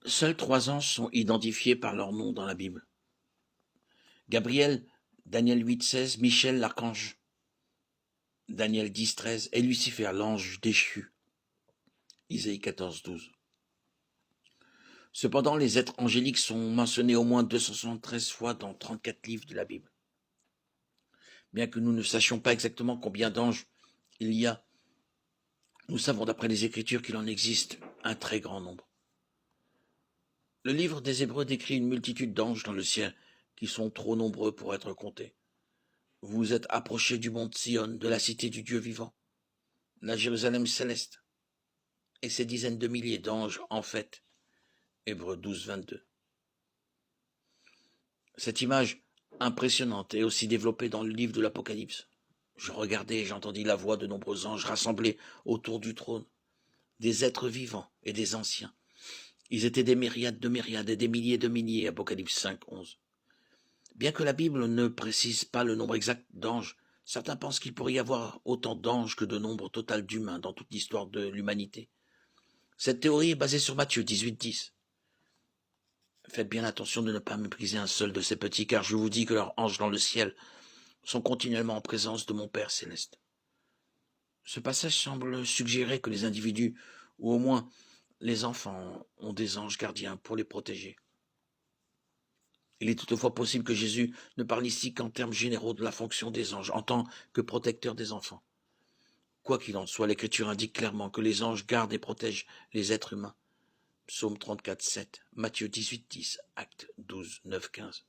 Seuls 3 anges sont identifiés par leur nom dans la Bible. Gabriel, Daniel 8,16, Michel, l'archange, Daniel 10,13, et Lucifer, l'ange déchu, Isaïe 14,12. Cependant, les êtres angéliques sont mentionnés au moins 273 fois dans 34 livres de la Bible. Bien que nous ne sachions pas exactement combien d'anges il y a, nous savons d'après les Écritures qu'il en existe un très grand nombre. Le livre des Hébreux décrit une multitude d'anges dans le ciel qui sont trop nombreux pour être comptés. Vous vous êtes approchés du mont Sion, de la cité du Dieu vivant, la Jérusalem céleste, et ces dizaines de milliers d'anges en fête. Hébreux 12, 22. Cette image impressionnante est aussi développée dans le livre de l'Apocalypse. Je regardais et j'entendis la voix de nombreux anges rassemblés autour du trône, des êtres vivants et des anciens. Ils étaient des myriades de myriades et des milliers de milliers, Apocalypse 5, 11. Bien que la Bible ne précise pas le nombre exact d'anges, certains pensent qu'il pourrait y avoir autant d'anges que de nombre total d'humains dans toute l'histoire de l'humanité. Cette théorie est basée sur Matthieu 18, 10. Faites bien attention de ne pas mépriser un seul de ces petits, car je vous dis que leurs anges dans le ciel sont continuellement en présence de mon Père céleste. Ce passage semble suggérer que les individus, ou au moins les enfants, ont des anges gardiens pour les protéger. Il est toutefois possible que Jésus ne parle ici qu'en termes généraux de la fonction des anges en tant que protecteurs des enfants. Quoi qu'il en soit, l'Écriture indique clairement que les anges gardent et protègent les êtres humains. Psaume 34, 7, Matthieu 18, 10, Actes 12, 9, 15.